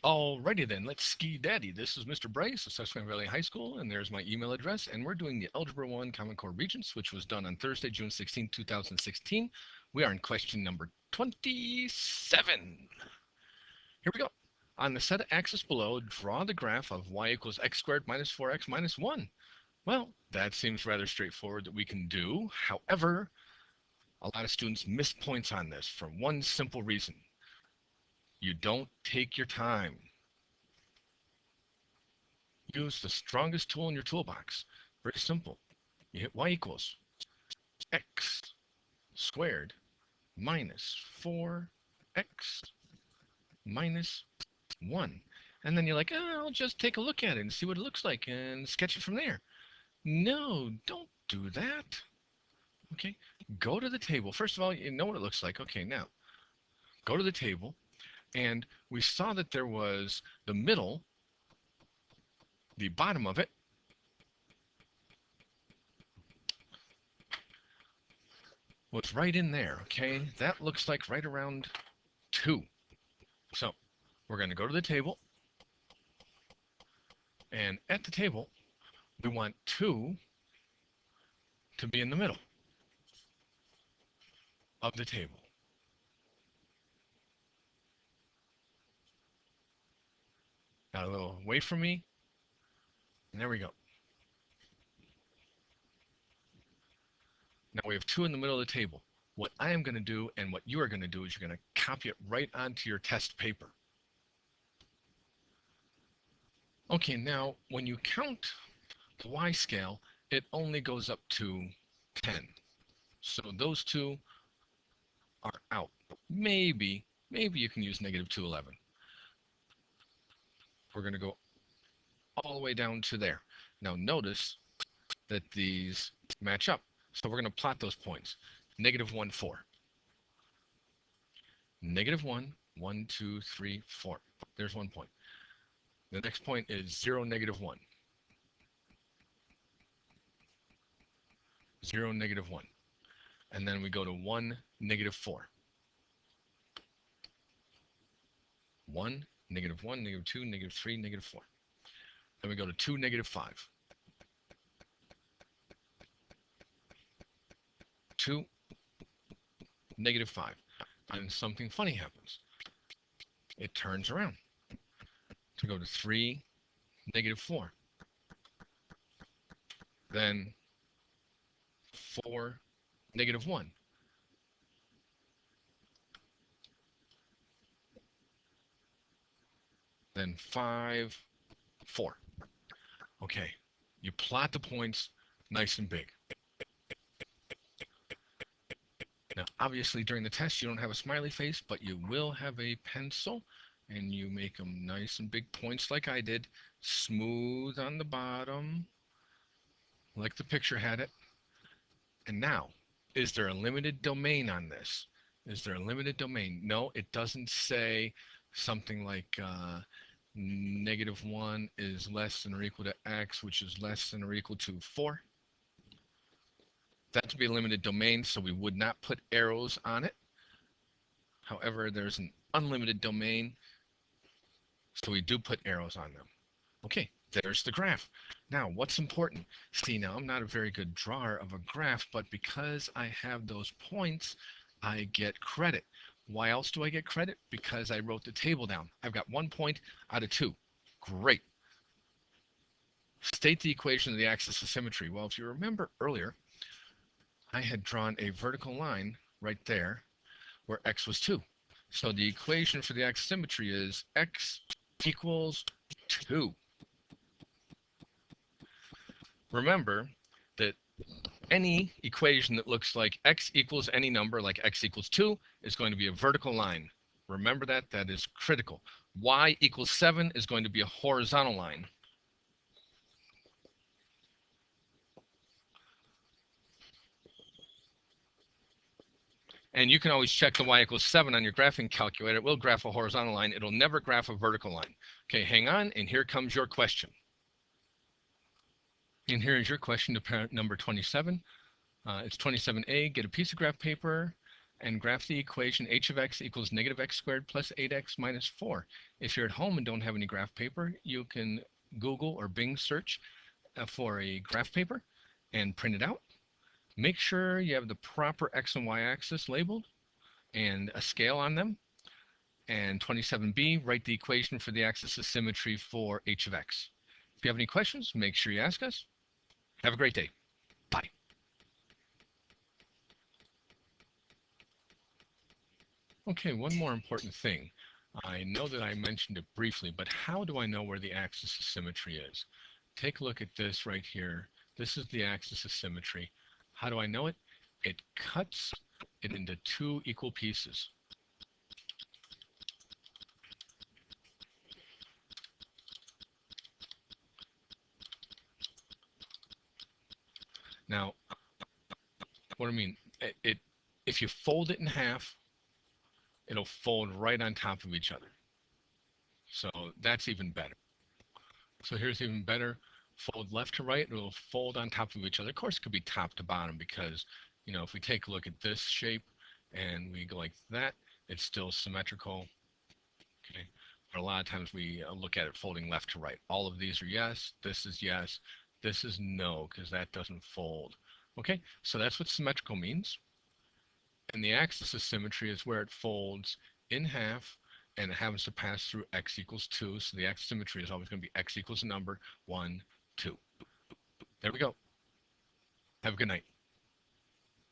Alrighty then, let's ski daddy. This is Mr. Bryce of Susquehanna Valley High School, and there's my email address, and we're doing the Algebra 1 Common Core Regents, which was done on Thursday, June 16, 2016. We are in question number 27. Here we go. On the set of axes below, draw the graph of y equals x squared minus 4x minus 1. Well, that seems rather straightforward that we can do. However, a lot of students miss points on this for one simple reason. You don't take your time. Use the strongest tool in your toolbox. Very simple. You hit y equals x squared minus 4x minus 1. And then you're like, oh, I'll just take a look at it and see what it looks like and sketch it from there. No, don't do that. Okay, go to the table. First of all, you know what it looks like. Okay, now go to the table, and we saw that there was the middle, the bottom of it, was right in there. Okay, that looks like right around 2. So we're going to go to the table, and at the table, we want 2 to be in the middle of the table. Got a little away from me, and there we go. Now we have 2 in the middle of the table. What I am going to do and what you are going to do is you're going to copy it right onto your test paper. Okay, now when you count the y scale, it only goes up to 10. So those 2 are out. Maybe you can use negative 211. We're going to go all the way down to there. Now notice that these match up. So we're going to plot those points. Negative 1, 4. Negative 1, 1, 2, 3, 4. There's 1 point. The next point is 0, negative 1. 0, negative 1. And then we go to 1, negative 4. 1, negative 1, negative 2, negative 3, negative 4. Then we go to 2, negative 5. 2, negative 5. And something funny happens. It turns around to go to 3, negative 4. Then 4, negative 1. Then 5, 4. Okay, you plot the points nice and big. Now, obviously, during the test, you don't have a smiley face, but you will have a pencil, and you make them nice and big points like I did. Smooth on the bottom, like the picture had it. And now, is there a limited domain on this? Is there a limited domain? No, it doesn't say something like negative 1 is less than or equal to x, which is less than or equal to 4. That would be a limited domain, so we would not put arrows on it. However, there's an unlimited domain, so we do put arrows on them. Okay, there's the graph. Now, what's important? See, now I'm not a very good drawer of a graph, but because I have those points, I get credit. Why else do I get credit? Because I wrote the table down. I've got 1 point out of 2. Great. State the equation of the axis of symmetry. Well, if you remember earlier, I had drawn a vertical line right there where x was 2. So the equation for the axis of symmetry is x equals 2. Remember that any equation that looks like x equals any number, like x equals 2, is going to be a vertical line. Remember that. That is critical. Y equals 7 is going to be a horizontal line. And you can always check the y equals 7 on your graphing calculator. It will graph a horizontal line. It'll never graph a vertical line. Okay, hang on, and here comes your question. And here is your question to parent number 27. It's 27A. Get a piece of graph paper and graph the equation h of x equals negative x squared plus 8x minus 4. If you're at home and don't have any graph paper, you can Google or Bing search for a graph paper and print it out. Make sure you have the proper x and y axis labeled and a scale on them. And 27b, write the equation for the axis of symmetry for h of x. If you have any questions, make sure you ask us. Have a great day. Bye. Okay, one more important thing. I know that I mentioned it briefly, but how do I know where the axis of symmetry is? Take a look at this right here. This is the axis of symmetry. How do I know it? It cuts it into two equal pieces. Now, what do I mean? If you fold it in half, it'll fold right on top of each other. So that's even better. So here's even better. Fold left to right, it'll fold on top of each other. Of course, it could be top to bottom because, if we take a look at this shape and we go like that, it's still symmetrical. Okay. But a lot of times we look at it folding left to right. All of these are yes, this is yes, this is no, because that doesn't fold. Okay, so that's what symmetrical means. And the axis of symmetry is where it folds in half and it happens to pass through x equals 2. So the axis of symmetry is always going to be x equals a number 1, 2. There we go. Have a good night.